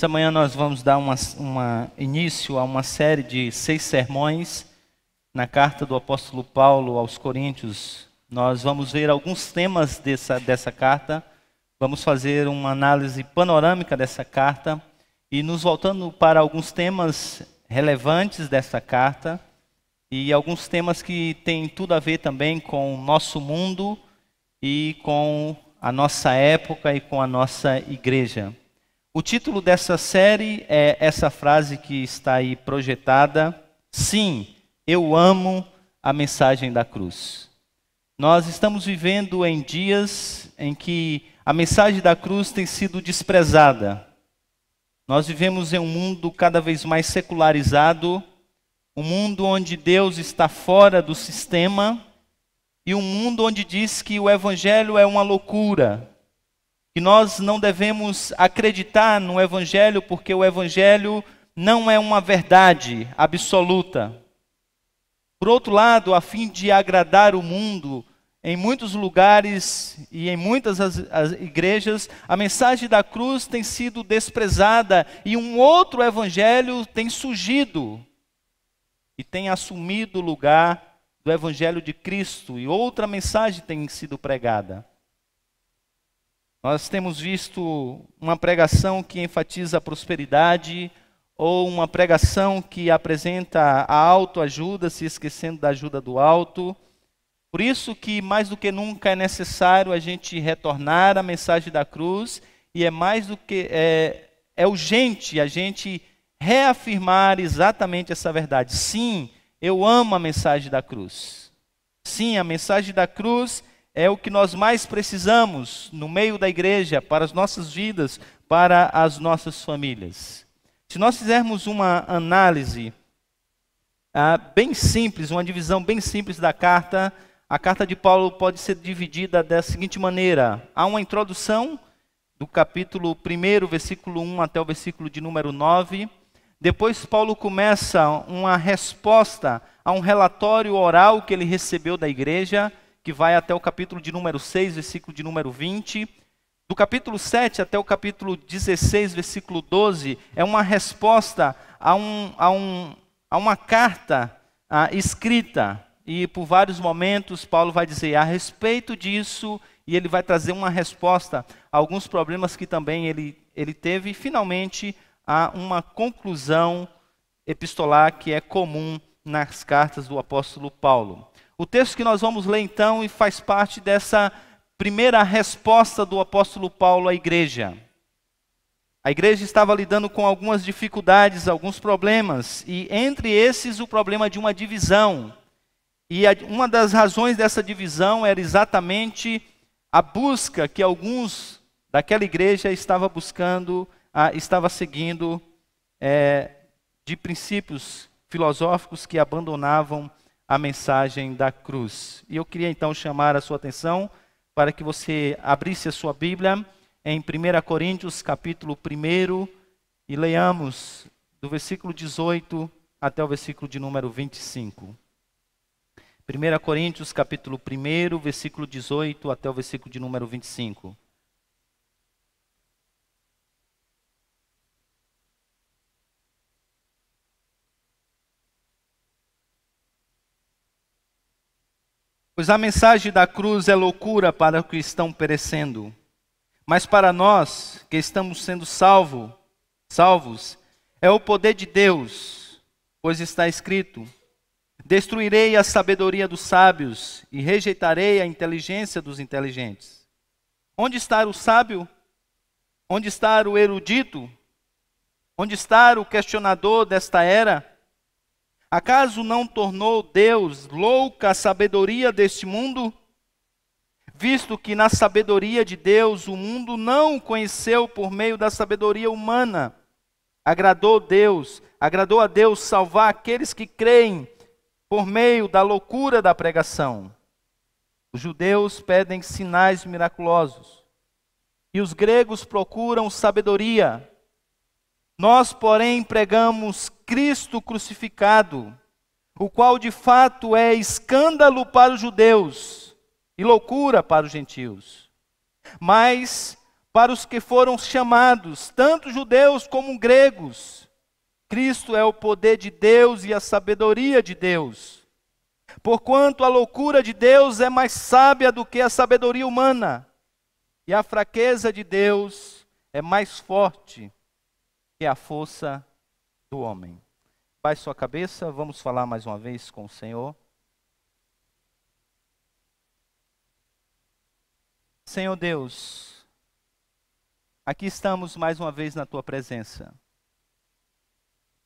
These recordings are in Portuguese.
Essa manhã nós vamos dar início a uma série de 6 sermões na carta do apóstolo Paulo aos Coríntios. Nós vamos ver alguns temas dessa carta, vamos fazer uma análise panorâmica dessa carta e nos voltando para alguns temas relevantes dessa carta e alguns temas que têm tudo a ver também com o nosso mundo e com a nossa época e com a nossa igreja. O título dessa série é essa frase que está aí projetada: sim, eu amo a mensagem da cruz. Nós estamos vivendo em dias em que a mensagem da cruz tem sido desprezada. Nós vivemos em um mundo cada vez mais secularizado, um mundo onde Deus está fora do sistema e um mundo onde diz que o evangelho é uma loucura. Que nós não devemos acreditar no Evangelho porque o Evangelho não é uma verdade absoluta. Por outro lado, a fim de agradar o mundo, em muitos lugares e em muitas as igrejas, a mensagem da cruz tem sido desprezada e um outro Evangelho tem surgido e tem assumido o lugar do Evangelho de Cristo e outra mensagem tem sido pregada. Nós temos visto uma pregação que enfatiza a prosperidade ou uma pregação que apresenta a autoajuda, se esquecendo da ajuda do alto. Por isso que mais do que nunca é necessário a gente retornar à mensagem da cruz e é mais do que é urgente a gente reafirmar exatamente essa verdade. Sim, eu amo a mensagem da cruz. Sim, a mensagem da cruz é o que nós mais precisamos no meio da igreja, para as nossas vidas, para as nossas famílias. Se nós fizermos uma análise bem simples, uma divisão bem simples da carta, a carta de Paulo pode ser dividida da seguinte maneira. Há uma introdução do capítulo 1, versículo 1 até o versículo de número 9. Depois Paulo começa uma resposta a um relatório oral que ele recebeu da igreja, que vai até o capítulo de número 6, versículo de número 20. Do capítulo 7 até o capítulo 16, versículo 12, é uma resposta a uma carta escrita. E por vários momentos Paulo vai dizer a respeito disso, e ele vai trazer uma resposta a alguns problemas que também ele teve. E finalmente há uma conclusão epistolar que é comum nas cartas do apóstolo Paulo. O texto que nós vamos ler então e faz parte dessa primeira resposta do apóstolo Paulo à igreja. A igreja estava lidando com algumas dificuldades, alguns problemas, e entre esses o problema de uma divisão. E uma das razões dessa divisão era exatamente a busca que alguns daquela igreja estava seguindo de princípios filosóficos que abandonavam a mensagem da cruz. E eu queria então chamar a sua atenção para que você abrisse a sua Bíblia em 1 Coríntios capítulo 1 e leiamos do versículo 18 até o versículo de número 25. 1 Coríntios capítulo 1, versículo 18 até o versículo de número 25. Pois a mensagem da cruz é loucura para os que estão perecendo, mas para nós que estamos sendo salvos, é o poder de Deus, pois está escrito: destruirei a sabedoria dos sábios e rejeitarei a inteligência dos inteligentes. Onde está o sábio? Onde está o erudito? Onde está o questionador desta era? Acaso não tornou Deus louca a sabedoria deste mundo? Visto que na sabedoria de Deus o mundo não o conheceu por meio da sabedoria humana. Agradou a Deus salvar aqueles que creem por meio da loucura da pregação. Os judeus pedem sinais miraculosos e os gregos procuram sabedoria. Nós, porém, pregamos Cristo crucificado, o qual de fato é escândalo para os judeus e loucura para os gentios. Mas para os que foram chamados, tanto judeus como gregos. Cristo é o poder de Deus e a sabedoria de Deus. Porquanto a loucura de Deus é mais sábia do que a sabedoria humana, e a fraqueza de Deus é mais forte que a força do homem. Baixe sua cabeça, vamos falar mais uma vez com o Senhor. Senhor Deus, aqui estamos mais uma vez na Tua presença.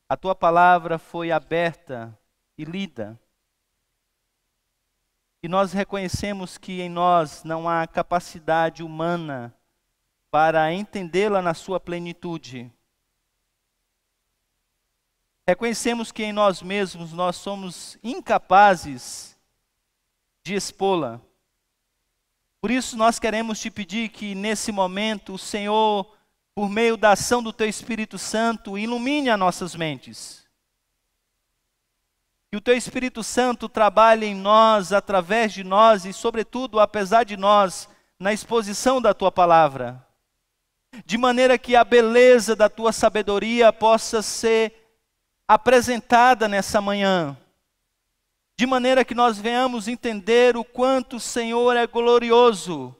A Tua palavra foi aberta e lida. E nós reconhecemos que em nós não há capacidade humana para entendê-la na sua plenitude. Reconhecemos que em nós mesmos nós somos incapazes de expô-la. Por isso nós queremos te pedir que nesse momento o Senhor, por meio da ação do Teu Espírito Santo, ilumine as nossas mentes. Que o Teu Espírito Santo trabalhe em nós, através de nós e sobretudo, apesar de nós, na exposição da Tua palavra. De maneira que a beleza da Tua sabedoria possa ser apresentada nessa manhã, de maneira que nós venhamos entender o quanto o Senhor é glorioso,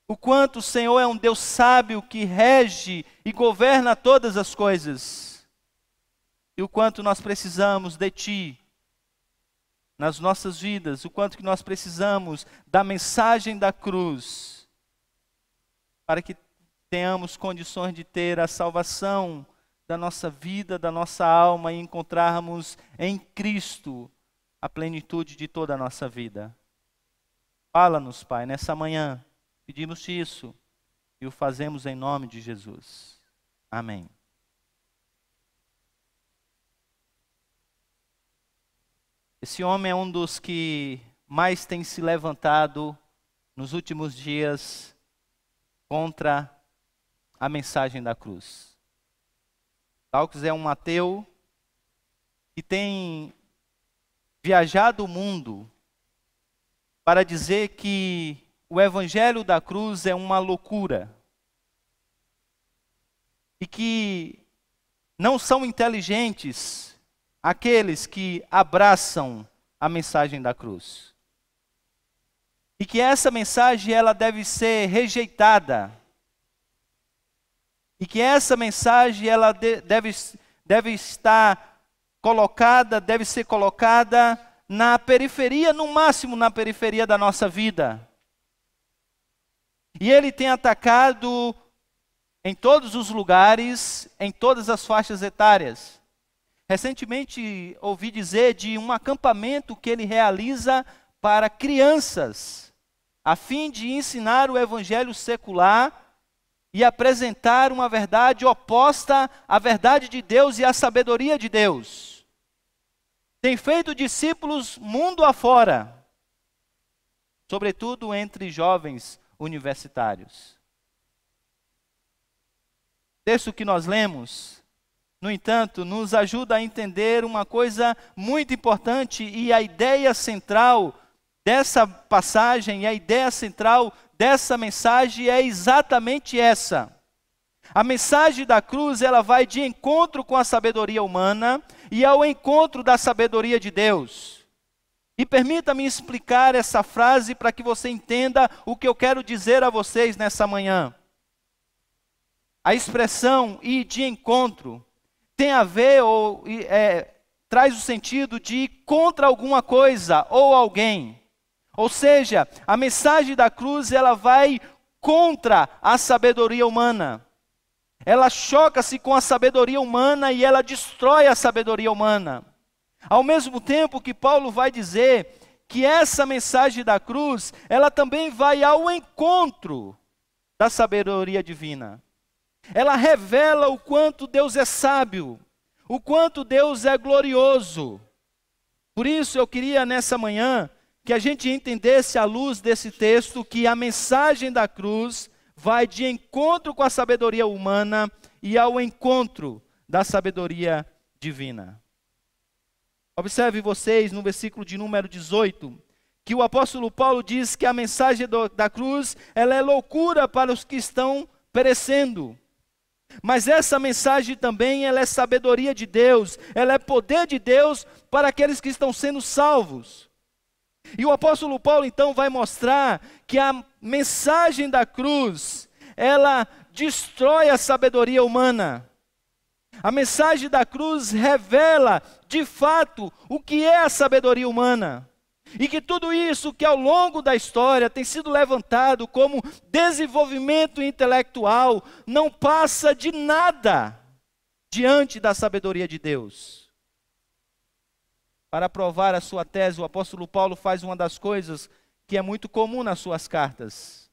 o quanto o Senhor é um Deus sábio que rege e governa todas as coisas, e o quanto nós precisamos de Ti nas nossas vidas, o quanto que nós precisamos da mensagem da cruz, para que tenhamos condições de ter a salvação da nossa vida, da nossa alma e encontrarmos em Cristo a plenitude de toda a nossa vida. Fala-nos, Pai, nessa manhã, pedimos-te isso e o fazemos em nome de Jesus. Amém. Esse homem é um dos que mais tem se levantado nos últimos dias contra a mensagem da cruz. Dawkins é um ateu que tem viajado o mundo para dizer que o evangelho da cruz é uma loucura e que não são inteligentes aqueles que abraçam a mensagem da cruz. E que essa mensagem ela deve ser rejeitada. E que essa mensagem ela deve estar colocada, deve ser colocada na periferia, no máximo na periferia da nossa vida. E ele tem atacado em todos os lugares, em todas as faixas etárias. Recentemente ouvi dizer de um acampamento que ele realiza para crianças, a fim de ensinar o evangelho secular e apresentar uma verdade oposta à verdade de Deus e à sabedoria de Deus. Tem feito discípulos mundo afora, sobretudo entre jovens universitários. O texto que nós lemos, no entanto, nos ajuda a entender uma coisa muito importante e a ideia central dessa passagem, a ideia central dessa mensagem é exatamente essa. A mensagem da cruz, ela vai de encontro com a sabedoria humana e ao encontro da sabedoria de Deus. E permita-me explicar essa frase para que você entenda o que eu quero dizer a vocês nessa manhã. A expressão ir de encontro tem a ver, traz o sentido de ir contra alguma coisa ou alguém. Ou seja, a mensagem da cruz, ela vai contra a sabedoria humana. Ela choca-se com a sabedoria humana e ela destrói a sabedoria humana. Ao mesmo tempo que Paulo vai dizer que essa mensagem da cruz, ela também vai ao encontro da sabedoria divina. Ela revela o quanto Deus é sábio, o quanto Deus é glorioso. Por isso eu queria nessa manhã que a gente entendesse à luz desse texto que a mensagem da cruz vai de encontro com a sabedoria humana e ao encontro da sabedoria divina. Observe vocês no versículo de número 18, que o apóstolo Paulo diz que a mensagem da cruz, ela é loucura para os que estão perecendo. Mas essa mensagem também, ela é sabedoria de Deus, ela é poder de Deus para aqueles que estão sendo salvos. E o apóstolo Paulo então vai mostrar que a mensagem da cruz, ela destrói a sabedoria humana. A mensagem da cruz revela, de fato, o que é a sabedoria humana. E que tudo isso que ao longo da história tem sido levantado como desenvolvimento intelectual, não passa de nada diante da sabedoria de Deus. Para provar a sua tese, o apóstolo Paulo faz uma das coisas que é muito comum nas suas cartas.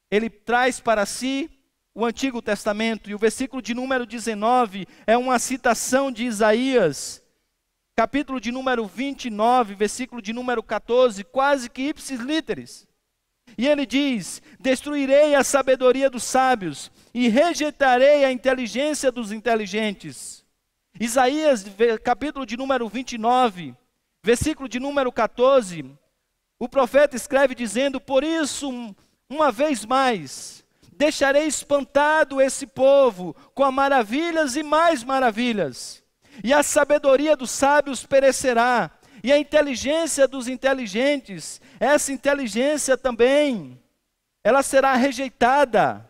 Ele traz para si o Antigo Testamento, e o versículo de número 19 é uma citação de Isaías, capítulo de número 29, versículo de número 14, quase que ipsis literis. E ele diz: destruirei a sabedoria dos sábios e rejeitarei a inteligência dos inteligentes. Isaías, capítulo de número 29, versículo de número 14, o profeta escreve dizendo: por isso, uma vez mais, deixarei espantado esse povo com maravilhas e mais maravilhas. E a sabedoria dos sábios perecerá, e a inteligência dos inteligentes, essa inteligência também, ela será rejeitada.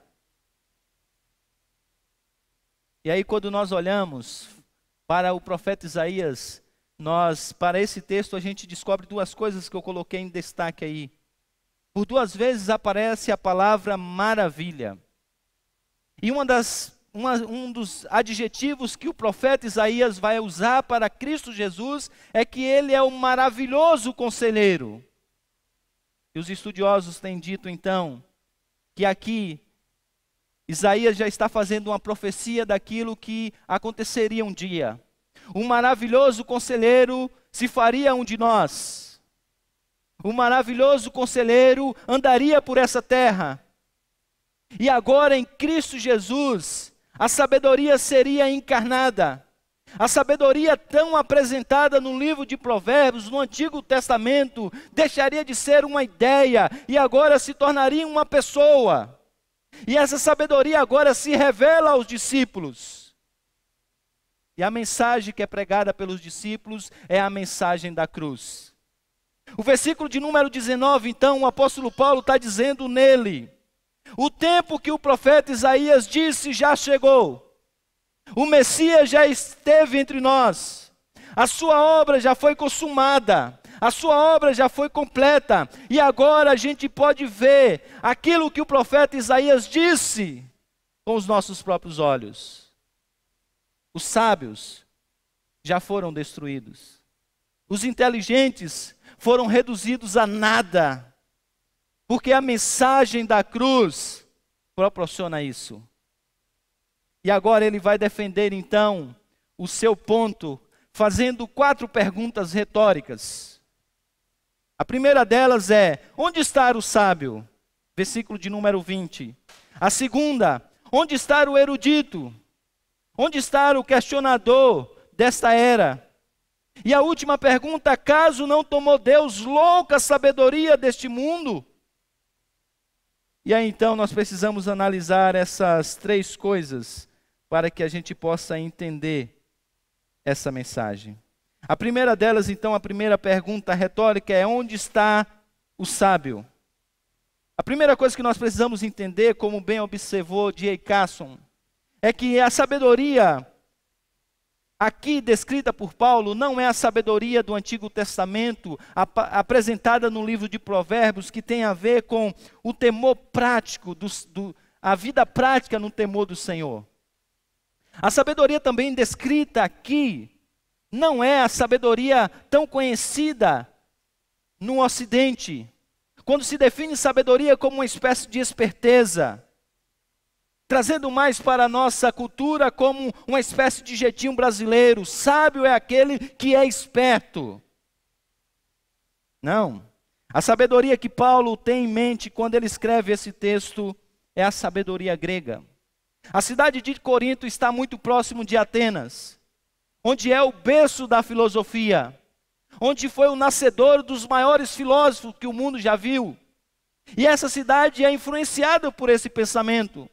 E aí quando nós olhamos para o profeta Isaías, para esse texto a gente descobre duas coisas que eu coloquei em destaque aí. Por duas vezes aparece a palavra maravilha. E um dos adjetivos que o profeta Isaías vai usar para Cristo Jesus é que ele é o maravilhoso conselheiro. E os estudiosos têm dito então que aqui Isaías já está fazendo uma profecia daquilo que aconteceria um dia. O maravilhoso conselheiro se faria um de nós. O maravilhoso conselheiro andaria por essa terra. E agora em Cristo Jesus, a sabedoria seria encarnada. A sabedoria tão apresentada no livro de Provérbios, no Antigo Testamento, deixaria de ser uma ideia e agora se tornaria uma pessoa. E essa sabedoria agora se revela aos discípulos. E a mensagem que é pregada pelos discípulos é a mensagem da cruz. O versículo de número 19, então, o apóstolo Paulo está dizendo nele: o tempo que o profeta Isaías disse já chegou. O Messias já esteve entre nós. A sua obra já foi consumada. A sua obra já foi completa. E agora a gente pode ver aquilo que o profeta Isaías disse com os nossos próprios olhos. Os sábios já foram destruídos. Os inteligentes foram reduzidos a nada. Porque a mensagem da cruz proporciona isso. E agora ele vai defender então o seu ponto, fazendo 4 perguntas retóricas. A primeira delas é: onde está o sábio? Versículo de número 20. A segunda: onde está o erudito? Onde está o questionador desta era? E a última pergunta: acaso não tomou Deus louca a sabedoria deste mundo? E aí então nós precisamos analisar essas 3 coisas para que a gente possa entender essa mensagem. A primeira delas, então, a primeira pergunta retórica é: onde está o sábio? A primeira coisa que nós precisamos entender, como bem observou D.A. Carson, é que a sabedoria aqui descrita por Paulo não é a sabedoria do Antigo Testamento, apresentada no livro de Provérbios, que tem a ver com o temor prático, a vida prática no temor do Senhor. A sabedoria também descrita aqui não é a sabedoria tão conhecida no Ocidente, quando se define sabedoria como uma espécie de esperteza, trazendo mais para a nossa cultura como uma espécie de jeitinho brasileiro. Sábio é aquele que é esperto. Não. A sabedoria que Paulo tem em mente quando ele escreve esse texto é a sabedoria grega. A cidade de Corinto está muito próximo de Atenas, onde é o berço da filosofia, onde foi o nascedor dos maiores filósofos que o mundo já viu. E essa cidade é influenciada por esse pensamento.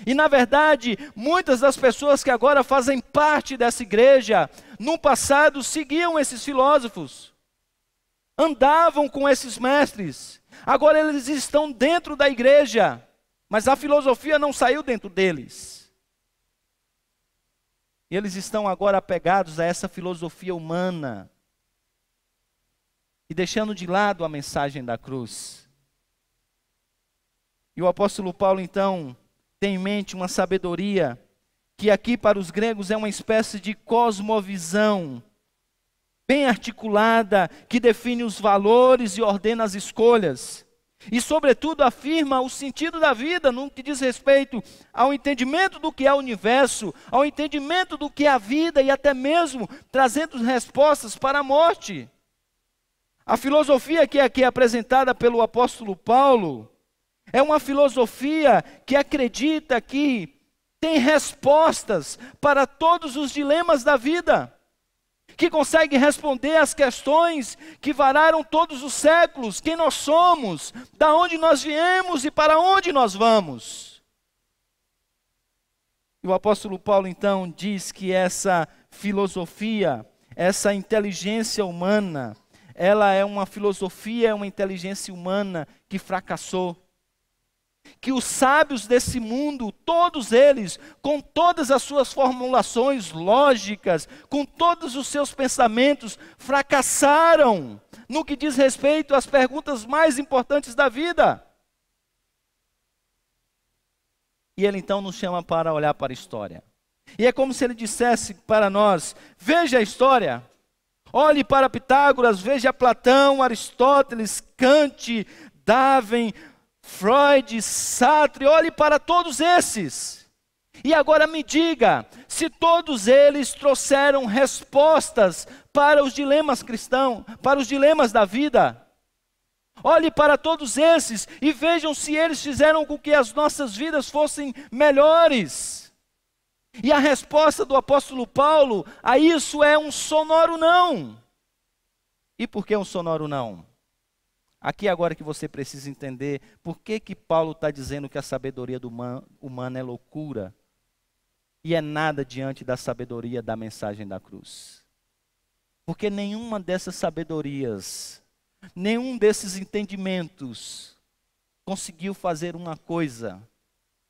E na verdade, muitas das pessoas que agora fazem parte dessa igreja, no passado seguiam esses filósofos, andavam com esses mestres. Agora eles estão dentro da igreja, mas a filosofia não saiu dentro deles. E eles estão agora apegados a essa filosofia humana e deixando de lado a mensagem da cruz. E o apóstolo Paulo então tem em mente uma sabedoria que aqui para os gregos é uma espécie de cosmovisão bem articulada, que define os valores e ordena as escolhas. E sobretudo afirma o sentido da vida no que diz respeito ao entendimento do que é o universo, ao entendimento do que é a vida e até mesmo trazendo respostas para a morte. A filosofia que aqui é apresentada pelo apóstolo Paulo é uma filosofia que acredita que tem respostas para todos os dilemas da vida, que consegue responder às questões que vararam todos os séculos: quem nós somos, da onde nós viemos e para onde nós vamos. E o apóstolo Paulo então diz que essa filosofia, essa inteligência humana, ela é uma filosofia, é uma inteligência humana que fracassou. Que os sábios desse mundo, todos eles, com todas as suas formulações lógicas, com todos os seus pensamentos, fracassaram no que diz respeito às perguntas mais importantes da vida. E ele então nos chama para olhar para a história. E é como se ele dissesse para nós: veja a história, olhe para Pitágoras, veja Platão, Aristóteles, Kant, Darwin, Freud, Sartre, olhe para todos esses. E agora me diga, se todos eles trouxeram respostas para os dilemas cristãos, para os dilemas da vida. Olhe para todos esses e vejam se eles fizeram com que as nossas vidas fossem melhores. E a resposta do apóstolo Paulo a isso é um sonoro não. E por que um sonoro não? Aqui agora que você precisa entender por que Paulo está dizendo que a sabedoria humana é loucura e é nada diante da sabedoria da mensagem da cruz. Porque nenhuma dessas sabedorias, nenhum desses entendimentos conseguiu fazer uma coisa: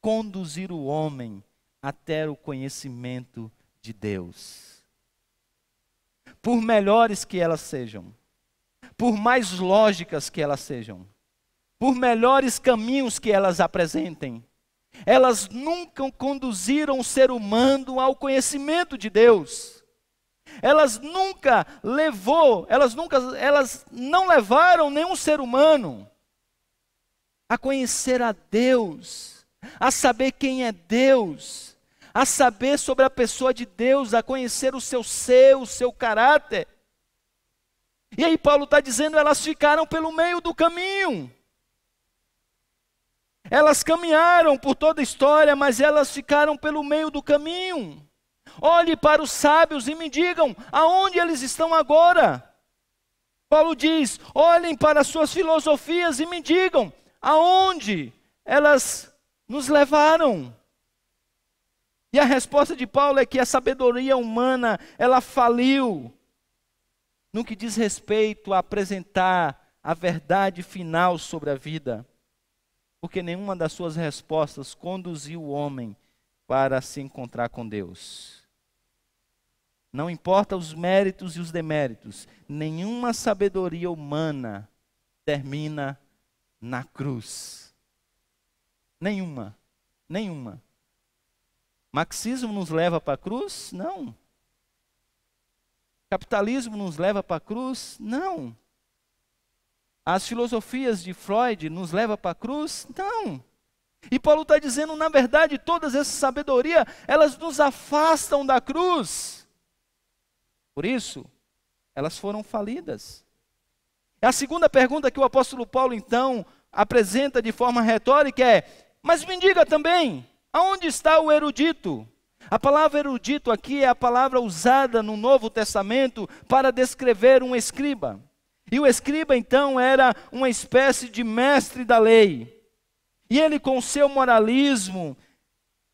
conduzir o homem até o conhecimento de Deus. Por melhores que elas sejam, por mais lógicas que elas sejam, por melhores caminhos que elas apresentem, elas nunca conduziram o ser humano ao conhecimento de Deus. Elas não levaram nenhum ser humano a conhecer a Deus, a saber quem é Deus, a saber sobre a pessoa de Deus, a conhecer o seu ser, o seu caráter. E aí Paulo está dizendo, elas ficaram pelo meio do caminho. Elas caminharam por toda a história, mas elas ficaram pelo meio do caminho. Olhe para os sábios e me digam, aonde eles estão agora? Paulo diz, olhem para as suas filosofias e me digam, aonde elas nos levaram? E a resposta de Paulo é que a sabedoria humana, ela faliu no que diz respeito a apresentar a verdade final sobre a vida, porque nenhuma das suas respostas conduziu o homem para se encontrar com Deus. Não importa os méritos e os deméritos, nenhuma sabedoria humana termina na cruz. Nenhuma. Marxismo nos leva para a cruz? Não. Capitalismo nos leva para a cruz? Não. As filosofias de Freud nos levam para a cruz? Não. E Paulo está dizendo, na verdade, todas essas sabedorias, elas nos afastam da cruz. Por isso, elas foram falidas. A segunda pergunta que o apóstolo Paulo, então, apresenta de forma retórica é, mas me diga também, aonde está o erudito? A palavra erudito aqui é a palavra usada no Novo Testamento para descrever um escriba. E o escriba, então, era uma espécie de mestre da lei. E ele, com seu moralismo,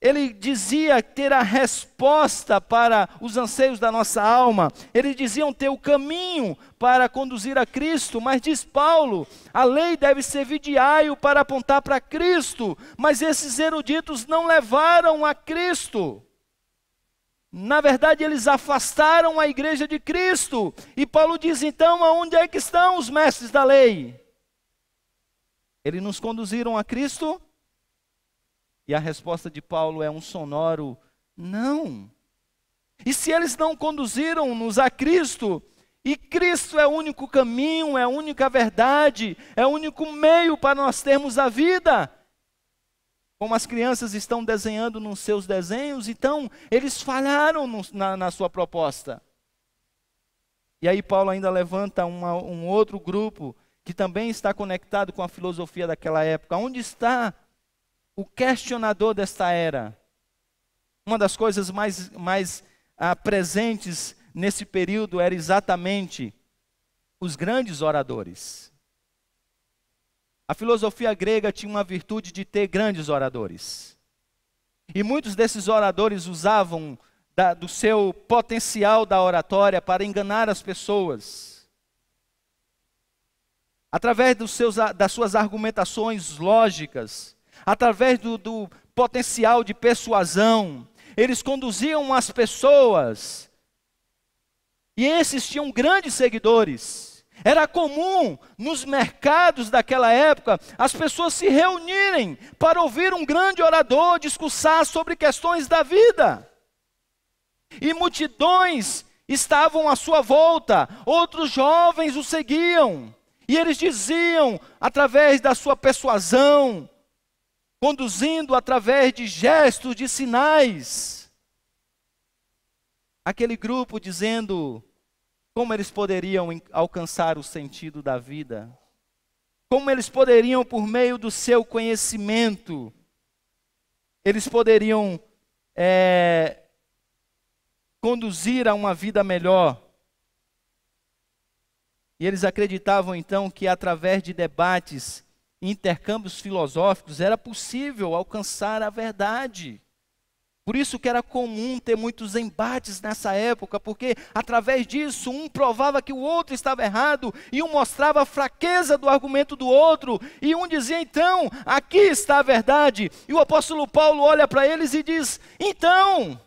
ele dizia ter a resposta para os anseios da nossa alma. Eles diziam ter o caminho para conduzir a Cristo. Mas diz Paulo, a lei deve servir de aio para apontar para Cristo. Mas esses eruditos não levaram a Cristo. Na verdade, eles afastaram a igreja de Cristo. E Paulo diz, então, aonde é que estão os mestres da lei? Eles nos conduziram a Cristo? E a resposta de Paulo é um sonoro não. E se eles não conduziram-nos a Cristo, e Cristo é o único caminho, é a única verdade, é o único meio para nós termos a vida, como as crianças estão desenhando nos seus desenhos, então eles falharam na sua proposta. E aí Paulo ainda levanta um outro grupo que também está conectado com a filosofia daquela época. Onde está o questionador desta era? Uma das coisas mais presentes nesse período era exatamente os grandes oradores. A filosofia grega tinha uma virtude de ter grandes oradores. E muitos desses oradores usavam do seu potencial da oratória para enganar as pessoas. Através das suas argumentações lógicas, através do potencial de persuasão, eles conduziam as pessoas. E esses tinham grandes seguidores. Era comum nos mercados daquela época as pessoas se reunirem para ouvir um grande orador discursar sobre questões da vida. E multidões estavam à sua volta, outros jovens o seguiam. E eles diziam, através da sua persuasão, conduzindo através de gestos, de sinais, aquele grupo dizendo como eles poderiam alcançar o sentido da vida, como eles poderiam, por meio do seu conhecimento, eles poderiam conduzir a uma vida melhor. E eles acreditavam então que através de debates e intercâmbios filosóficos era possível alcançar a verdade. Por isso que era comum ter muitos embates nessa época, porque através disso um provava que o outro estava errado e um mostrava a fraqueza do argumento do outro, e um dizia então, aqui está a verdade, e o apóstolo Paulo olha para eles e diz, então,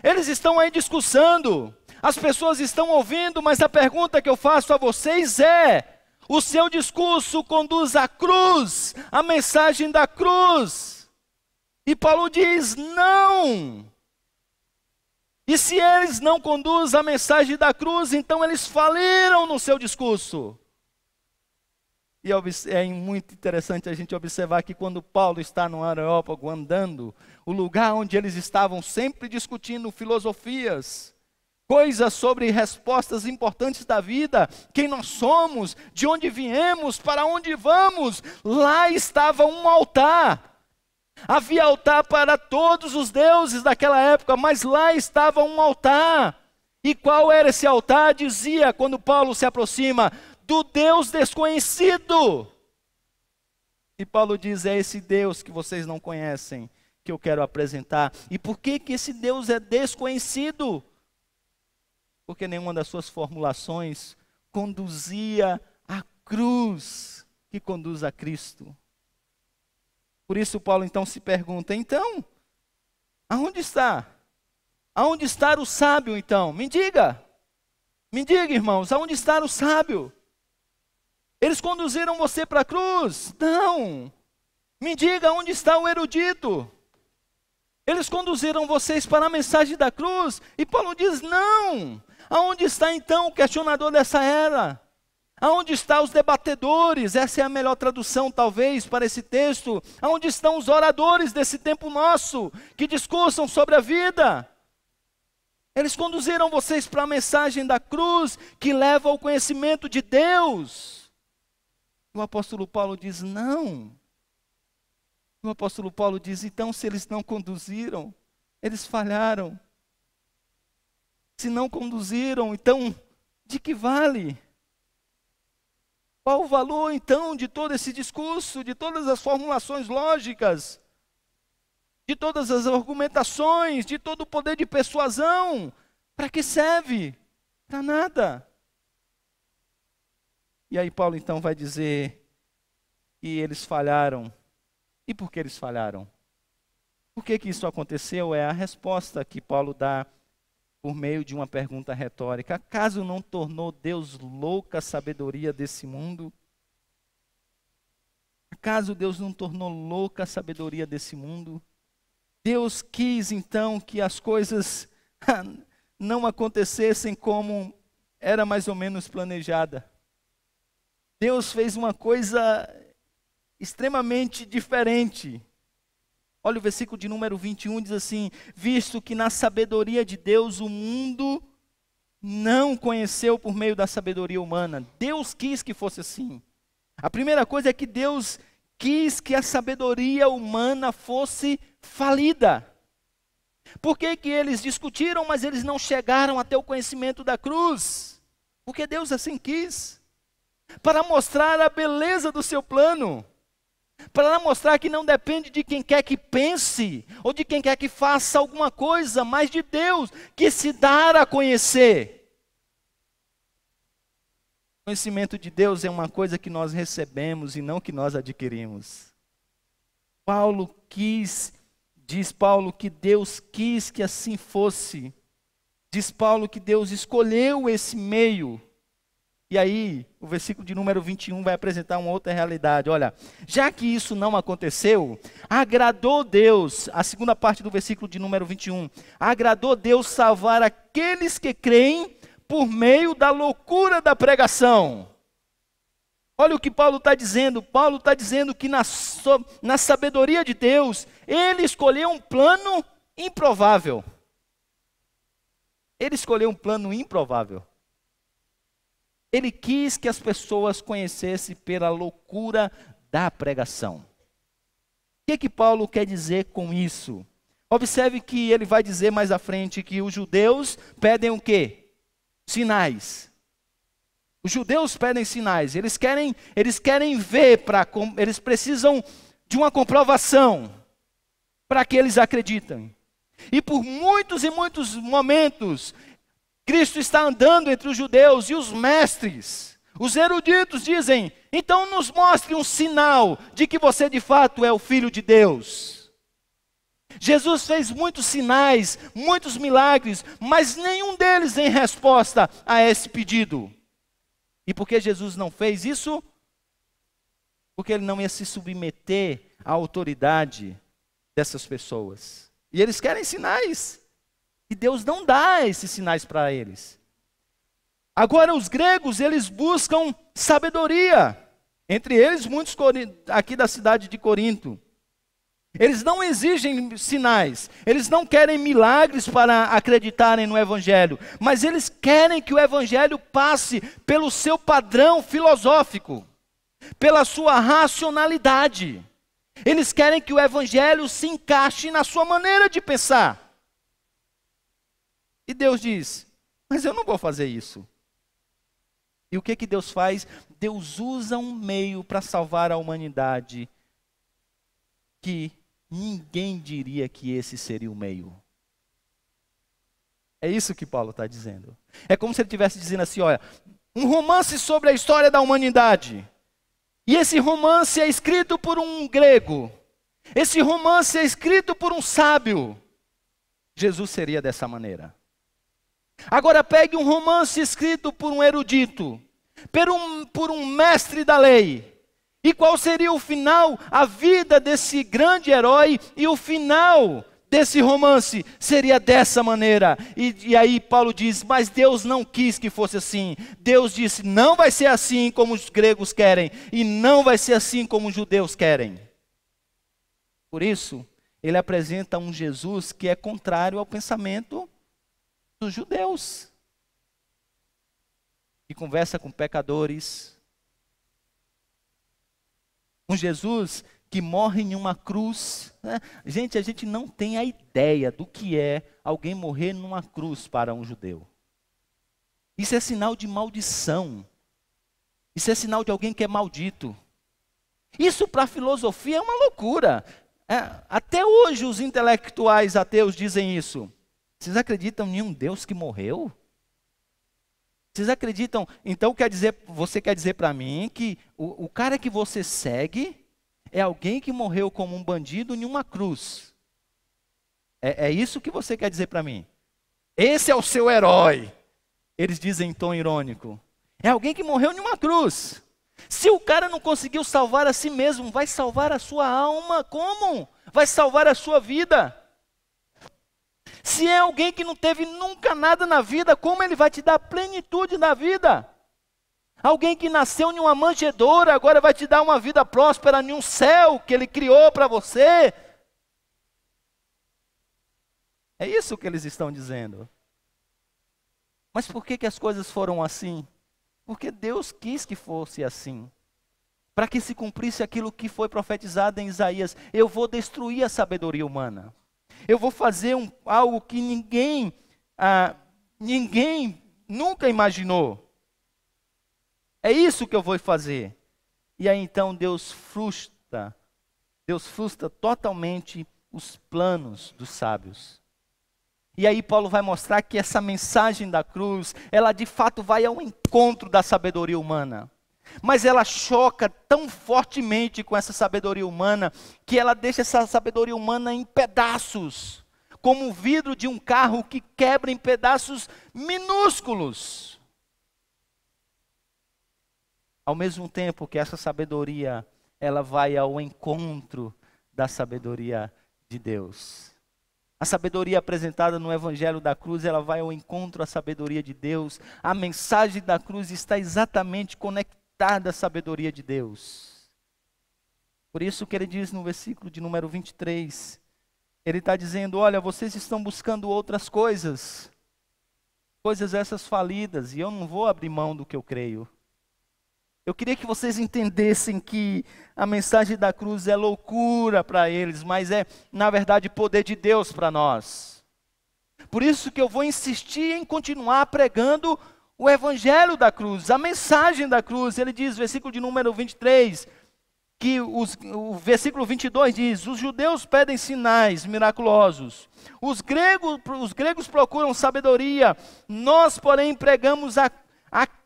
eles estão aí discussando, as pessoas estão ouvindo, mas a pergunta que eu faço a vocês é, o seu discurso conduz à cruz, a mensagem da cruz? E Paulo diz, não. E se eles não conduzem a mensagem da cruz, então eles faliram no seu discurso. E é muito interessante a gente observar que quando Paulo está no Areópago andando, o lugar onde eles estavam sempre discutindo filosofias, coisas sobre respostas importantes da vida, quem nós somos, de onde viemos, para onde vamos, lá estava um altar. Havia altar para todos os deuses daquela época, mas lá estava um altar. E qual era esse altar? Dizia, quando Paulo se aproxima, do Deus desconhecido. E Paulo diz, é esse Deus que vocês não conhecem, que eu quero apresentar. E por que esse Deus é desconhecido? Porque nenhuma das suas formulações conduzia à cruz que conduz a Cristo. Por isso Paulo então se pergunta, então, aonde está? Aonde está o sábio então? Me diga, irmãos, aonde está o sábio? Eles conduziram você para a cruz? Não. Me diga, onde está o erudito? Eles conduziram vocês para a mensagem da cruz? E Paulo diz, não. Aonde está então o questionador dessa era? Aonde estão os debatedores? Essa é a melhor tradução, talvez, para esse texto. Aonde estão os oradores desse tempo nosso, que discursam sobre a vida? Eles conduziram vocês para a mensagem da cruz, que leva ao conhecimento de Deus. O apóstolo Paulo diz, não. O apóstolo Paulo diz, então, se eles não conduziram, Eles falharam. Se não conduziram, então, de que vale? Qual o valor, então, de todo esse discurso, de todas as formulações lógicas, de todas as argumentações, de todo o poder de persuasão? Para que serve? Para nada. E aí Paulo, então, vai dizer que eles falharam. E por que eles falharam? Por que isso aconteceu? É a resposta que Paulo dá por meio de uma pergunta retórica. Acaso não tornou Deus louca a sabedoria desse mundo? Acaso Deus não tornou louca a sabedoria desse mundo? Deus quis então que as coisas não acontecessem como era mais ou menos planejada. Deus fez uma coisa extremamente diferente. Olha o versículo de número 21, diz assim: visto que na sabedoria de Deus o mundo não conheceu por meio da sabedoria humana. Deus quis que fosse assim. A primeira coisa é que Deus quis que a sabedoria humana fosse falida. Por que que eles discutiram, mas eles não chegaram até o conhecimento da cruz? Porque Deus assim quis. Para mostrar a beleza do seu plano. Para mostrar que não depende de quem quer que pense, ou de quem quer que faça alguma coisa, mas de Deus, que se dá a conhecer. O conhecimento de Deus é uma coisa que nós recebemos e não que nós adquirimos. Diz Paulo que Deus quis que assim fosse. Diz Paulo que Deus escolheu esse meio. E aí, o versículo de número 21 vai apresentar uma outra realidade. Olha, já que isso não aconteceu, agradou Deus, a segunda parte do versículo de número 21, agradou Deus salvar aqueles que creem por meio da loucura da pregação. Olha o que Paulo está dizendo. Paulo está dizendo que na sabedoria de Deus, ele escolheu um plano improvável. Ele escolheu um plano improvável. Ele quis que as pessoas conhecessem pela loucura da pregação. O que Paulo quer dizer com isso? Observe que ele vai dizer mais à frente que os judeus pedem o quê? Sinais. Os judeus pedem sinais. Eles querem ver, eles precisam de uma comprovação para que eles acreditem. E por muitos e muitos momentos, Cristo está andando entre os judeus e os mestres, os eruditos dizem: então nos mostre um sinal de que você de fato é o Filho de Deus. Jesus fez muitos sinais, muitos milagres, mas nenhum deles em resposta a esse pedido. E por que Jesus não fez isso? Porque ele não ia se submeter à autoridade dessas pessoas. E eles querem sinais. E Deus não dá esses sinais para eles. Agora os gregos, eles buscam sabedoria. Entre eles, muitos aqui da cidade de Corinto. Eles não exigem sinais. Eles não querem milagres para acreditarem no Evangelho. Mas eles querem que o Evangelho passe pelo seu padrão filosófico. Pela sua racionalidade. Eles querem que o Evangelho se encaixe na sua maneira de pensar. E Deus diz: mas eu não vou fazer isso. E o que Deus faz? Deus usa um meio para salvar a humanidade que ninguém diria que esse seria o meio. É isso que Paulo está dizendo. É como se ele estivesse dizendo assim: olha, um romance sobre a história da humanidade. E esse romance é escrito por um grego. Esse romance é escrito por um sábio. Jesus seria dessa maneira. Agora pegue um romance escrito por um erudito, por um mestre da lei. E qual seria o final? A vida desse grande herói e o final desse romance seria dessa maneira. E aí Paulo diz: mas Deus não quis que fosse assim. Deus disse: não vai ser assim como os gregos querem, e não vai ser assim como os judeus querem. Por isso, ele apresenta um Jesus que é contrário ao pensamento dos judeus, que conversa com pecadores, um Jesus que morre em uma cruz. Né? Gente, a gente não tem a ideia do que é alguém morrer numa cruz para um judeu. Isso é sinal de maldição. Isso é sinal de alguém que é maldito. Isso para a filosofia é uma loucura. Até hoje os intelectuais ateus dizem isso. Vocês acreditam em um Deus que morreu? Vocês acreditam? Então você quer dizer para mim que o cara que você segue é alguém que morreu como um bandido em uma cruz? É isso que você quer dizer para mim? Esse é o seu herói. Eles dizem em tom irônico. É alguém que morreu em uma cruz. Se o cara não conseguiu salvar a si mesmo, vai salvar a sua alma como? Vai salvar a sua vida. Se é alguém que não teve nunca nada na vida, como ele vai te dar a plenitude da vida? Alguém que nasceu em uma manjedoura, agora vai te dar uma vida próspera em um céu que ele criou para você? É isso que eles estão dizendo. Mas por que as coisas foram assim? Porque Deus quis que fosse assim. Para que se cumprisse aquilo que foi profetizado em Isaías. Eu vou destruir a sabedoria humana. Eu vou fazer algo que ninguém nunca imaginou. É isso que eu vou fazer. E aí então Deus frustra totalmente os planos dos sábios. E aí Paulo vai mostrar que essa mensagem da cruz, ela de fato vai ao encontro da sabedoria humana. Mas ela choca tão fortemente com essa sabedoria humana, que ela deixa essa sabedoria humana em pedaços, como o vidro de um carro que quebra em pedaços minúsculos. Ao mesmo tempo que essa sabedoria, ela vai ao encontro da sabedoria de Deus. A sabedoria apresentada no Evangelho da Cruz, ela vai ao encontro à sabedoria de Deus. A mensagem da cruz está exatamente conectada à sabedoria de Deus. Por isso que ele diz no versículo de número 23, ele está dizendo, olha, vocês estão buscando outras coisas, coisas essas falidas, e eu não vou abrir mão do que eu creio. Eu queria que vocês entendessem que a mensagem da cruz é loucura para eles, mas é, na verdade, poder de Deus para nós. Por isso que eu vou insistir em continuar pregando o evangelho da cruz, a mensagem da cruz. Ele diz, versículo de número 23, que o versículo 22 diz, os judeus pedem sinais miraculosos, os gregos procuram sabedoria, nós, porém, pregamos a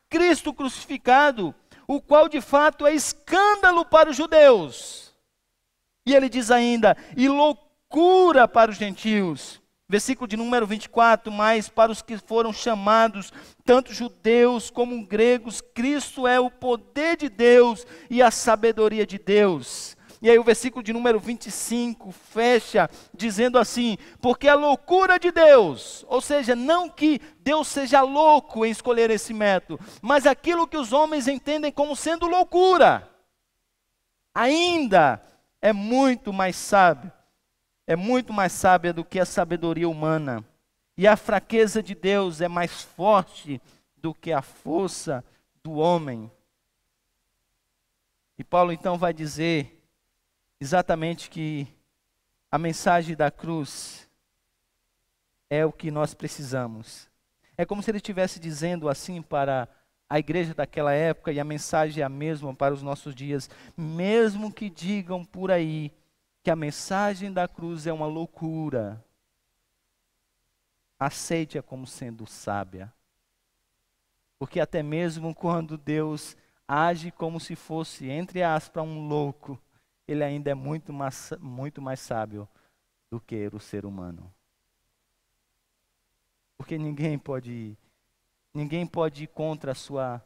Cristo crucificado, o qual de fato é escândalo para os judeus. E ele diz ainda, e loucura para os gentios. Versículo de número 24, mas para os que foram chamados, tanto judeus como gregos, Cristo é o poder de Deus e a sabedoria de Deus. E aí o versículo de número 25 fecha dizendo assim, porque a loucura de Deus, ou seja, não que Deus seja louco em escolher esse método, mas aquilo que os homens entendem como sendo loucura, ainda é muito mais sábio, é muito mais sábia do que a sabedoria humana. E a fraqueza de Deus é mais forte do que a força do homem. E Paulo então vai dizer exatamente que a mensagem da cruz é o que nós precisamos. É como se ele estivesse dizendo assim para a igreja daquela época, e a mensagem é a mesma para os nossos dias. Mesmo que digam por aí que a mensagem da cruz é uma loucura, aceite-a como sendo sábia. Porque até mesmo quando Deus age como se fosse, entre aspas, um louco, ele ainda é muito mais sábio do que o ser humano. Porque ninguém pode ir contra a sua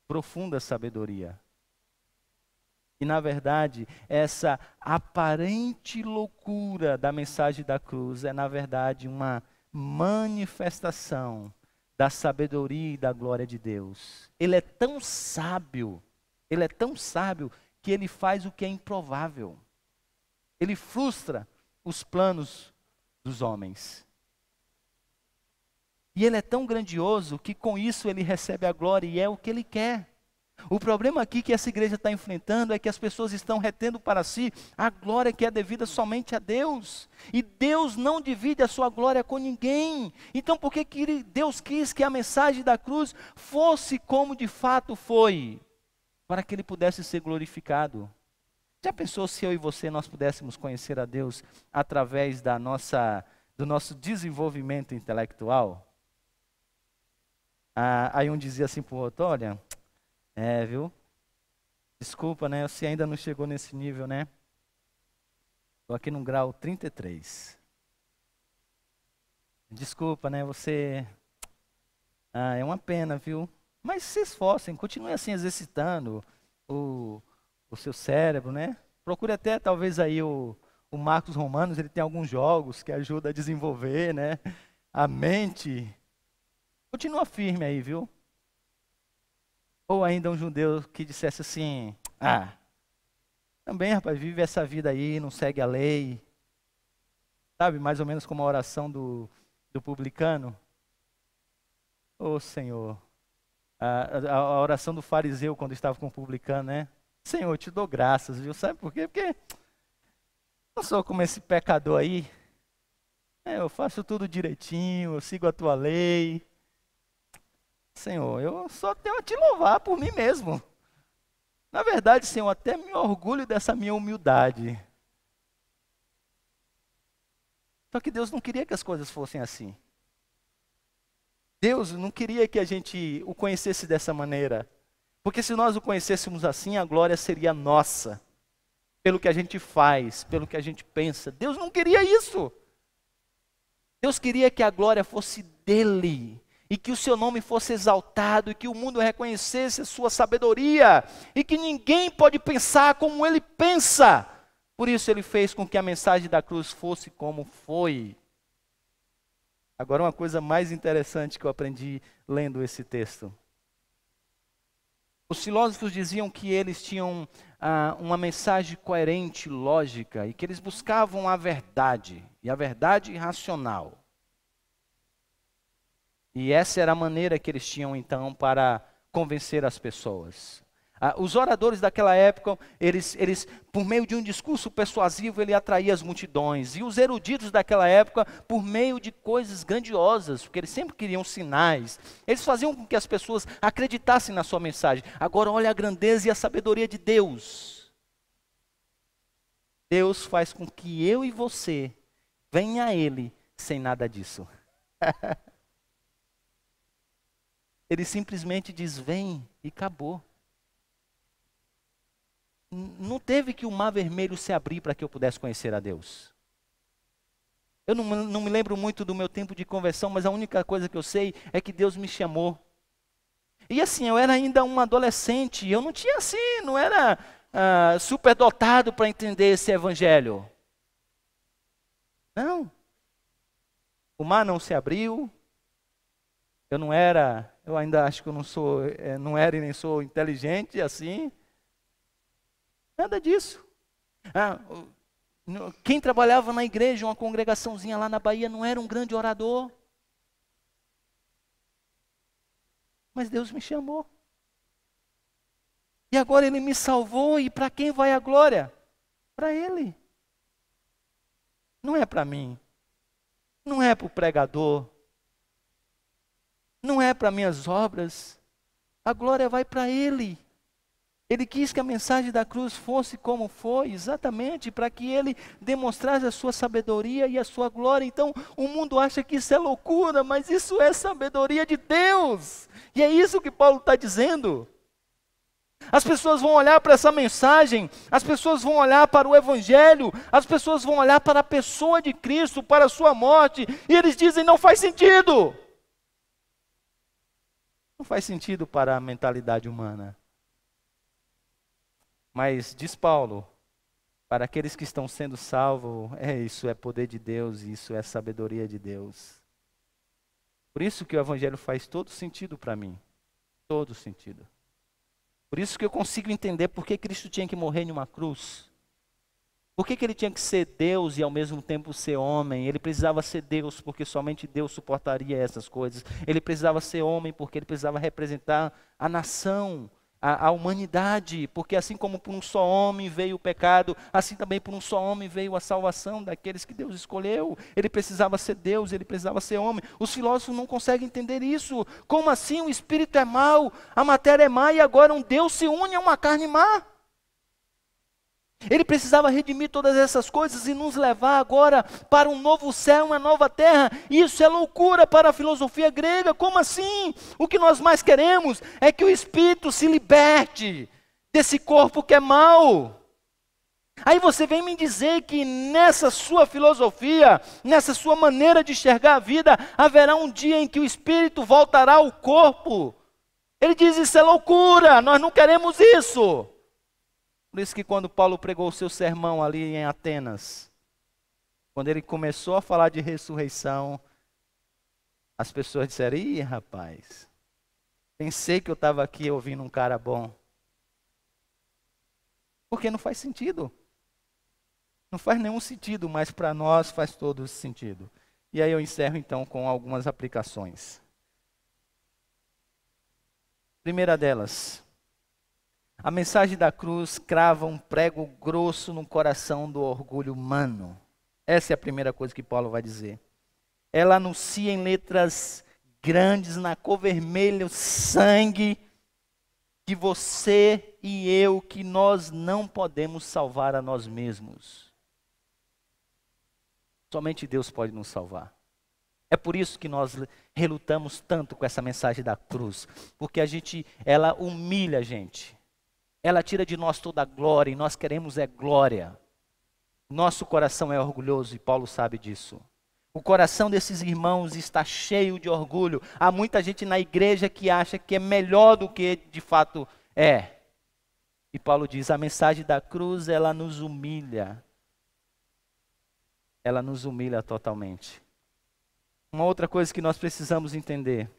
profunda sabedoria. E na verdade, essa aparente loucura da mensagem da cruz é na verdade uma manifestação da sabedoria e da glória de Deus. Ele é tão sábio que ele faz o que é improvável. Ele frustra os planos dos homens. E ele é tão grandioso que com isso ele recebe a glória e é o que ele quer. O problema aqui que essa igreja está enfrentando é que as pessoas estão retendo para si a glória que é devida somente a Deus. E Deus não divide a sua glória com ninguém. Então por que Deus quis que a mensagem da cruz fosse como de fato foi? Para que Ele pudesse ser glorificado. Já pensou se eu e você nós pudéssemos conhecer a Deus através do nosso desenvolvimento intelectual? Aí um dizia assim para o outro, olha, viu? Desculpa, né? Você ainda não chegou nesse nível, né? Estou aqui no grau 33. Desculpa, né? Você... é uma pena, viu? Mas se esforcem, continue assim exercitando o seu cérebro, né? Procure até talvez aí o Marcos Romanos, ele tem alguns jogos que ajudam a desenvolver, né? A mente. Continua firme aí, viu? Ou ainda um judeu que dissesse assim, também, rapaz, vive essa vida aí, não segue a lei. Sabe, mais ou menos como a oração do publicano. Ô Senhor, a oração do fariseu quando estava com o publicano, né? Senhor, eu te dou graças, viu? Sabe por quê? Porque não sou como esse pecador aí. Eu faço tudo direitinho, eu sigo a tua lei. Senhor, eu só tenho a te louvar por mim mesmo. Na verdade, Senhor, até me orgulho dessa minha humildade. Só que Deus não queria que as coisas fossem assim. Deus não queria que a gente o conhecesse dessa maneira. Porque se nós o conhecêssemos assim, a glória seria nossa. Pelo que a gente faz, pelo que a gente pensa. Deus não queria isso. Deus queria que a glória fosse dele. E que o seu nome fosse exaltado, e que o mundo reconhecesse a sua sabedoria, e que ninguém pode pensar como ele pensa. Por isso ele fez com que a mensagem da cruz fosse como foi. Agora uma coisa mais interessante que eu aprendi lendo esse texto. Os filósofos diziam que eles tinham uma mensagem coerente, lógica, e que eles buscavam a verdade, e a verdade racional. E essa era a maneira que eles tinham então para convencer as pessoas. Os oradores daquela época, eles, por meio de um discurso persuasivo, ele atraía as multidões. E os eruditos daquela época, por meio de coisas grandiosas, porque eles sempre queriam sinais, eles faziam com que as pessoas acreditassem na sua mensagem. Agora olha a grandeza e a sabedoria de Deus. Deus faz com que eu e você venha a Ele sem nada disso. Ele simplesmente diz, vem, e acabou. Não teve que o mar vermelho se abrir para que eu pudesse conhecer a Deus. Eu não me lembro muito do meu tempo de conversão, mas a única coisa que eu sei é que Deus me chamou. E assim, eu era ainda um adolescente, eu não tinha assim, não era superdotado para entender esse evangelho. Não. O mar não se abriu. Eu ainda acho que eu não era e nem sou inteligente assim. Nada disso. Quem trabalhava na igreja, uma congregaçãozinha lá na Bahia, não era um grande orador. Mas Deus me chamou. E agora Ele me salvou, e para quem vai a glória? Para Ele. Não é para mim. Não é para o pregador. Não é para minhas obras. A glória vai para Ele. Ele quis que a mensagem da cruz fosse como foi, exatamente para que Ele demonstrasse a sua sabedoria e a sua glória. Então, o mundo acha que isso é loucura, mas isso é sabedoria de Deus. E é isso que Paulo está dizendo. As pessoas vão olhar para essa mensagem, as pessoas vão olhar para o Evangelho, as pessoas vão olhar para a pessoa de Cristo, para a sua morte, e eles dizem, não faz sentido. Não faz sentido para a mentalidade humana. Mas, diz Paulo, para aqueles que estão sendo salvos, isso é poder de Deus, isso é sabedoria de Deus. Por isso que o Evangelho faz todo sentido para mim. Todo sentido. Por isso que eu consigo entender por que Cristo tinha que morrer em uma cruz. Por que Ele tinha que ser Deus e ao mesmo tempo ser homem? Ele precisava ser Deus porque somente Deus suportaria essas coisas. Ele precisava ser homem porque Ele precisava representar a nação. a humanidade, porque assim como por um só homem veio o pecado, assim também por um só homem veio a salvação daqueles que Deus escolheu. Ele precisava ser Deus, ele precisava ser homem. Os filósofos não conseguem entender isso. Como assim o espírito é mau, a matéria é má e agora um Deus se une a uma carne má? Ele precisava redimir todas essas coisas e nos levar agora para um novo céu, uma nova terra. Isso é loucura para a filosofia grega. Como assim? O que nós mais queremos é que o espírito se liberte desse corpo que é mau. Aí você vem me dizer que nessa sua filosofia, nessa sua maneira de enxergar a vida, haverá um dia em que o espírito voltará ao corpo. Ele diz: isso é loucura, nós não queremos isso. Por isso que quando Paulo pregou o seu sermão ali em Atenas, quando ele começou a falar de ressurreição, as pessoas disseram: ih, rapaz, pensei que eu estava aqui ouvindo um cara bom. Porque não faz sentido. Não faz nenhum sentido, mas para nós faz todo sentido. E aí eu encerro então com algumas aplicações. Primeira delas: a mensagem da cruz crava um prego grosso no coração do orgulho humano. Essa é a primeira coisa que Paulo vai dizer. Ela anuncia em letras grandes, na cor vermelha, o sangue, que você e eu, que nós não podemos salvar a nós mesmos. Somente Deus pode nos salvar. É por isso que nós relutamos tanto com essa mensagem da cruz, porque ela humilha a gente. Ela tira de nós toda a glória, e nós queremos glória. Nosso coração é orgulhoso e Paulo sabe disso. O coração desses irmãos está cheio de orgulho. Há muita gente na igreja que acha que é melhor do que de fato é. E Paulo diz: a mensagem da cruz, ela nos humilha. Ela nos humilha totalmente. Uma outra coisa que nós precisamos entender: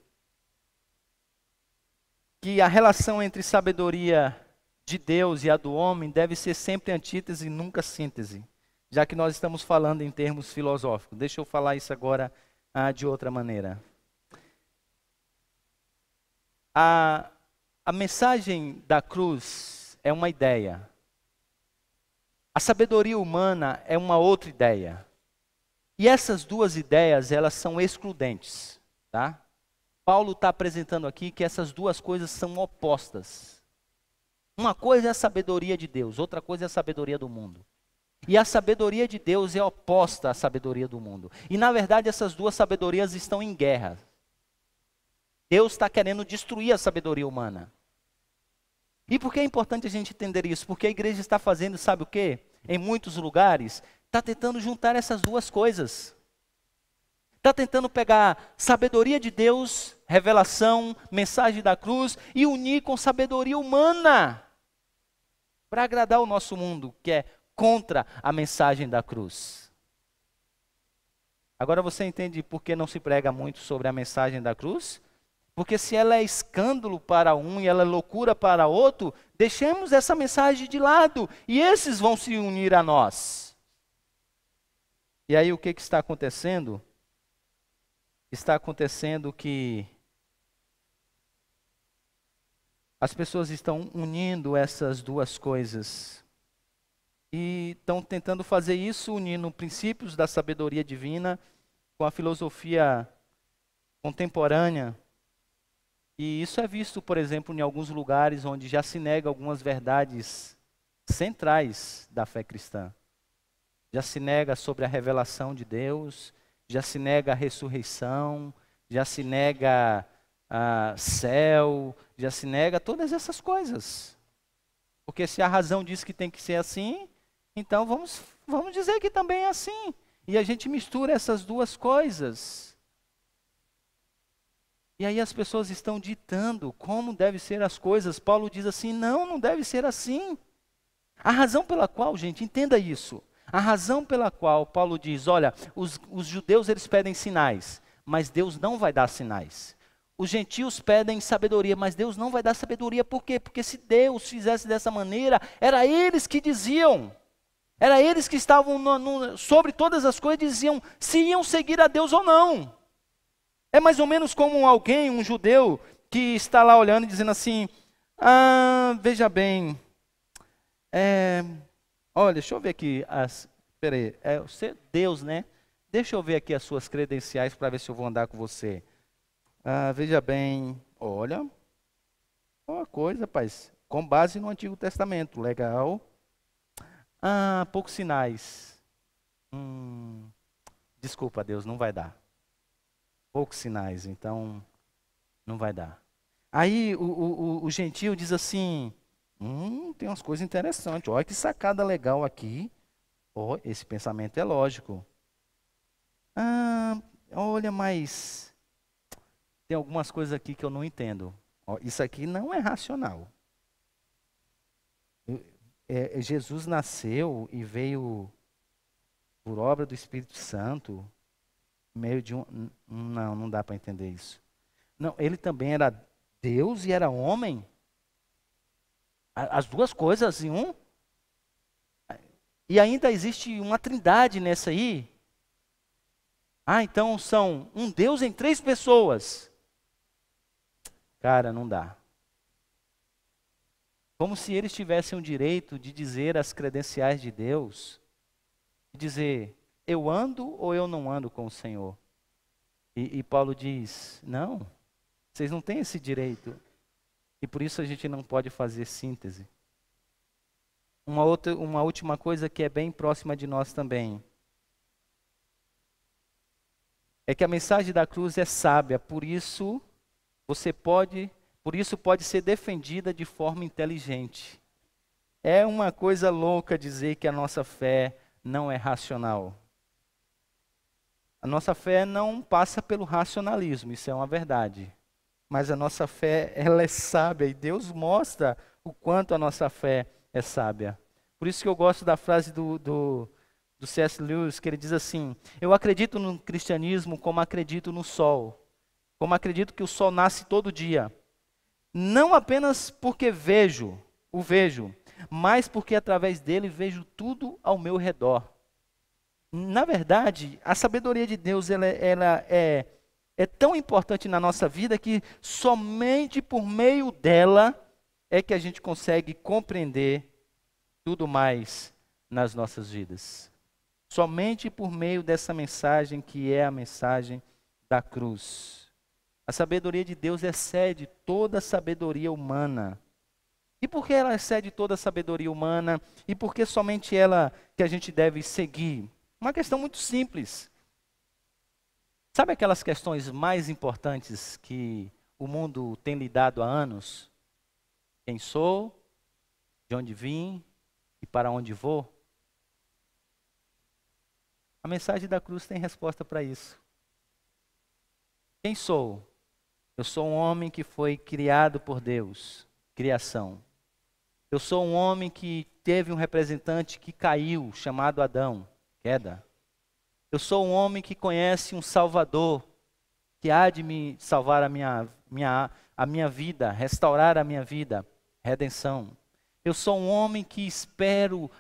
que a relação entre sabedoria de Deus e a do homem deve ser sempre antítese e nunca síntese, já que nós estamos falando em termos filosóficos. Deixa eu falar isso agora de outra maneira. A mensagem da cruz é uma ideia. A sabedoria humana é uma outra ideia. E essas duas ideias, elas são excludentes, tá? Paulo está apresentando aqui que essas duas coisas são opostas. Uma coisa é a sabedoria de Deus, outra coisa é a sabedoria do mundo. E a sabedoria de Deus é oposta à sabedoria do mundo. E na verdade essas duas sabedorias estão em guerra. Deus está querendo destruir a sabedoria humana. E por que é importante a gente entender isso? Porque a igreja está fazendo, sabe o quê? Em muitos lugares, está tentando juntar essas duas coisas. Está tentando pegar sabedoria de Deus, revelação, mensagem da cruz, e unir com sabedoria humana, para agradar o nosso mundo, que é contra a mensagem da cruz. Agora você entende por que não se prega muito sobre a mensagem da cruz? Porque se ela é escândalo para um e ela é loucura para outro, deixemos essa mensagem de lado e esses vão se unir a nós. E aí o que está acontecendo? Está acontecendo que as pessoas estão unindo essas duas coisas. E estão tentando fazer isso unindo princípios da sabedoria divina com a filosofia contemporânea. E isso é visto, por exemplo, em alguns lugares onde já se nega algumas verdades centrais da fé cristã. Já se nega sobre a revelação de Deus, já se nega a ressurreição, já se nega céu, já se nega todas essas coisas. Porque se a razão diz que tem que ser assim, então vamos dizer que também é assim. E a gente mistura essas duas coisas. E aí as pessoas estão ditando como devem ser as coisas. Paulo diz assim: não deve ser assim. A razão pela qual, gente, entenda isso. A razão pela qual Paulo diz: olha, os judeus eles pedem sinais, mas Deus não vai dar sinais. Os gentios pedem sabedoria, mas Deus não vai dar sabedoria. Por quê? Porque se Deus fizesse dessa maneira, era eles que diziam. Era eles que estavam sobre todas as coisas, diziam se iam seguir a Deus ou não. É mais ou menos como alguém, um judeu, que está lá olhando e dizendo assim: Veja bem. Olha, deixa eu ver aqui. Peraí, você, Deus, né? Deixa eu ver aqui as suas credenciais para ver se eu vou andar com você. Veja bem. Olha, uma coisa, rapaz. Com base no Antigo Testamento. Legal. Poucos sinais. Desculpa, Deus, não vai dar. Poucos sinais, então não vai dar. Aí o gentio diz assim: tem umas coisas interessantes. Olha que sacada legal aqui. Esse pensamento é lógico. Olha, mas tem algumas coisas aqui que eu não entendo. Isso aqui não é racional. Jesus nasceu e veio por obra do Espírito Santo, meio de um... Não dá para entender isso. Não, ele também era Deus e era homem. As duas coisas em um. E ainda existe uma trindade nessa aí. Então são um Deus em 3 pessoas. Cara, não dá. Como se eles tivessem o direito de dizer as credenciais de Deus, de dizer, eu ando ou eu não ando com o Senhor. E Paulo diz, não, vocês não têm esse direito. E por isso a gente não pode fazer síntese. Uma última coisa que é bem próxima de nós também. É que a mensagem da cruz é sábia, por isso pode ser defendida de forma inteligente. É uma coisa louca dizer que a nossa fé não é racional. A nossa fé não passa pelo racionalismo, isso é uma verdade. Mas a nossa fé, ela é sábia e Deus mostra o quanto a nossa fé é sábia. Por isso que eu gosto da frase do C.S. Lewis, que ele diz assim: eu acredito no cristianismo como acredito no sol, como acredito que o sol nasce todo dia. Não apenas porque o vejo, mas porque através dele vejo tudo ao meu redor. Na verdade, a sabedoria de Deus ela é tão importante na nossa vida que somente por meio dela é que a gente consegue compreender tudo mais nas nossas vidas. Somente por meio dessa mensagem que é a mensagem da cruz. A sabedoria de Deus excede toda a sabedoria humana. E por que ela excede toda a sabedoria humana? E por que somente ela que a gente deve seguir? Uma questão muito simples. Sabe aquelas questões mais importantes que o mundo tem lidado há anos? Quem sou? De onde vim? E para onde vou? A mensagem da cruz tem resposta para isso. Quem sou? Eu sou um homem que foi criado por Deus, criação. Eu sou um homem que teve um representante que caiu, chamado Adão, queda. Eu sou um homem que conhece um Salvador, que há de me salvar a minha vida, restaurar a minha vida, redenção. Eu sou um homem que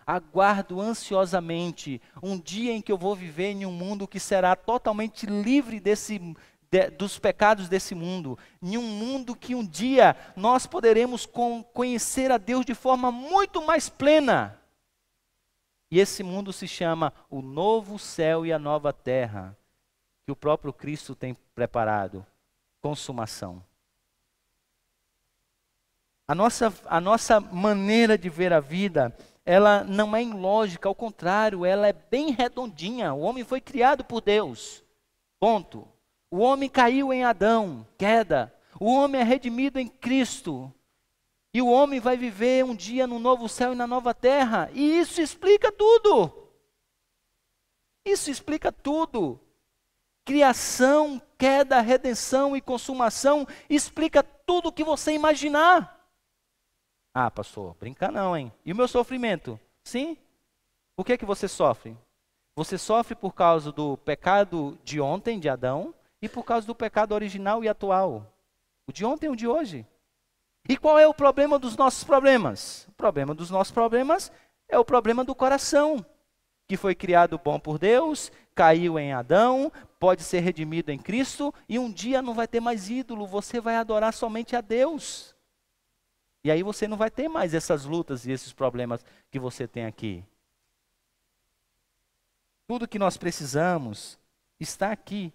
aguardo ansiosamente um dia em que eu vou viver em um mundo que será totalmente livre dos pecados desse mundo, em um mundo que um dia nós poderemos conhecer a Deus de forma muito mais plena. E esse mundo se chama o novo céu e a nova terra, que o próprio Cristo tem preparado. Consumação. A nossa maneira de ver a vida, ela não é ilógica, ao contrário, ela é bem redondinha. O homem foi criado por Deus. Ponto. O homem caiu em Adão, queda. O homem é redimido em Cristo. E o homem vai viver um dia no novo céu e na nova terra. E isso explica tudo. Isso explica tudo. Criação, queda, redenção e consumação explica tudo o que você imaginar. Pastor, brinca não, hein? E o meu sofrimento? Sim. Por que você sofre? Você sofre por causa do pecado de ontem, de Adão, e por causa do pecado original e atual. O de ontem e o de hoje. E qual é o problema dos nossos problemas? O problema dos nossos problemas é o problema do coração, que foi criado bom por Deus, caiu em Adão, pode ser redimido em Cristo, e um dia não vai ter mais ídolo, você vai adorar somente a Deus. E aí você não vai ter mais essas lutas e esses problemas que você tem aqui. Tudo que nós precisamos está aqui.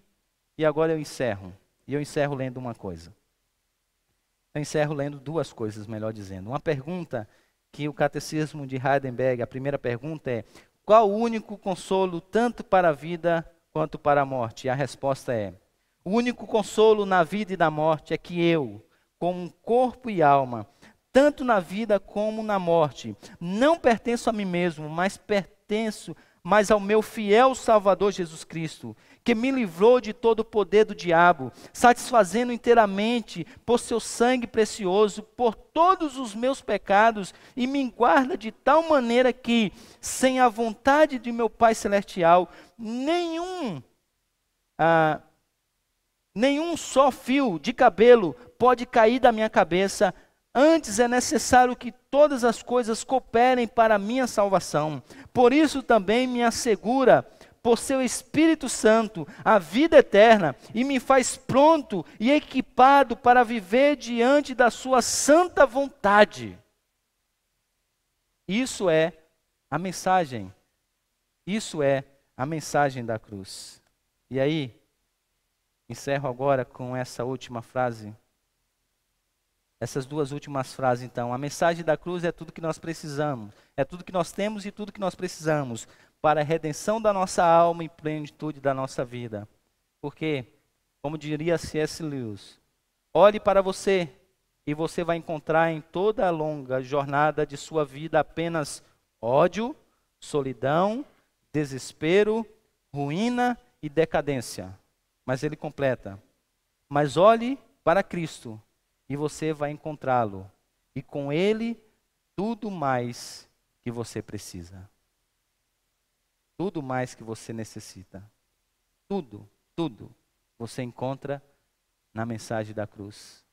E agora eu encerro. E eu encerro lendo uma coisa. Eu encerro lendo duas coisas, melhor dizendo. Uma pergunta que o Catecismo de Heidelberg, a primeira pergunta é: qual o único consolo tanto para a vida quanto para a morte? E a resposta é: o único consolo na vida e na morte é que eu, com corpo e alma, tanto na vida como na morte, não pertenço a mim mesmo, mas pertenço ao meu fiel Salvador Jesus Cristo, que me livrou de todo o poder do diabo, satisfazendo inteiramente por seu sangue precioso, por todos os meus pecados, e me guarda de tal maneira que, sem a vontade de meu Pai Celestial, nenhum só fio de cabelo pode cair da minha cabeça. Antes é necessário que todas as coisas cooperem para a minha salvação. Por isso também me assegura, por seu Espírito Santo, a vida eterna, e me faz pronto e equipado para viver diante da sua santa vontade. Isso é a mensagem. Isso é a mensagem da cruz. E aí, encerro agora com essa última frase. Essas duas últimas frases, então. A mensagem da cruz é tudo que nós precisamos. É tudo que nós temos e tudo que nós precisamos para a redenção da nossa alma e plenitude da nossa vida. Porque, como diria C.S. Lewis, olhe para você e você vai encontrar em toda a longa jornada de sua vida apenas ódio, solidão, desespero, ruína e decadência. Mas ele completa: mas olhe para Cristo e você vai encontrá-lo, e com ele tudo mais que você precisa. Tudo mais que você necessita. Tudo você encontra na mensagem da cruz.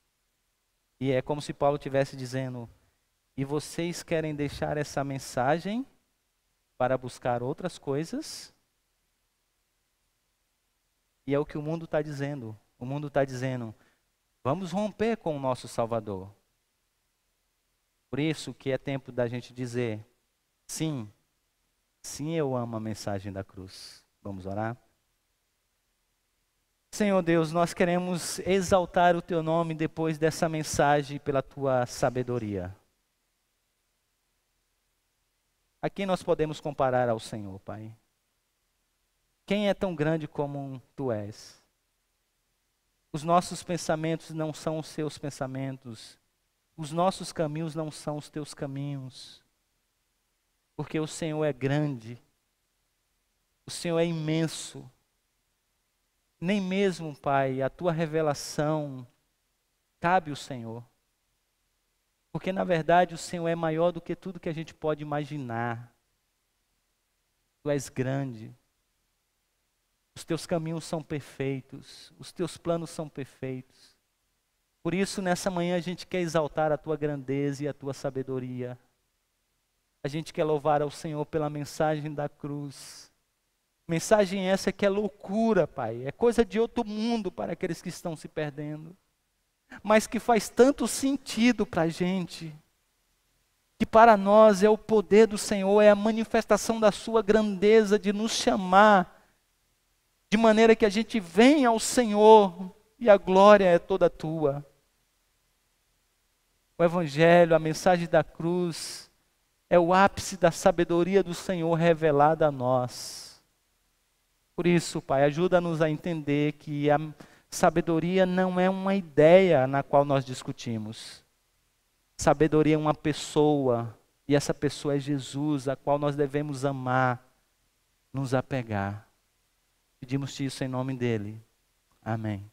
E é como se Paulo estivesse dizendo: e vocês querem deixar essa mensagem para buscar outras coisas? E é o que o mundo está dizendo. O mundo está dizendo: vamos romper com o nosso Salvador. Por isso que é tempo da gente dizer: sim, eu amo a mensagem da cruz. Vamos orar? Senhor Deus, nós queremos exaltar o Teu nome depois dessa mensagem pela Tua sabedoria. A quem nós podemos comparar ao Senhor, Pai? Quem é tão grande como Tu és? Os nossos pensamentos não são os Seus pensamentos. Os nossos caminhos não são os Teus caminhos. Porque o Senhor é grande. O Senhor é imenso. Nem mesmo, Pai, a Tua revelação cabe ao Senhor. Porque, na verdade, o Senhor é maior do que tudo que a gente pode imaginar. Tu és grande. Os Teus caminhos são perfeitos. Os Teus planos são perfeitos. Por isso, nessa manhã, a gente quer exaltar a Tua grandeza e a Tua sabedoria. A gente quer louvar ao Senhor pela mensagem da cruz. Mensagem essa que é loucura, Pai. É coisa de outro mundo para aqueles que estão se perdendo. Mas que faz tanto sentido para a gente. Que para nós é o poder do Senhor, é a manifestação da sua grandeza de nos chamar. De maneira que a gente venha ao Senhor e a glória é toda tua. O Evangelho, a mensagem da cruz, é o ápice da sabedoria do Senhor revelada a nós. Por isso, Pai, ajuda-nos a entender que a sabedoria não é uma ideia na qual nós discutimos. Sabedoria é uma pessoa, e essa pessoa é Jesus, a qual nós devemos amar, nos apegar. Pedimos-te isso em nome dele. Amém.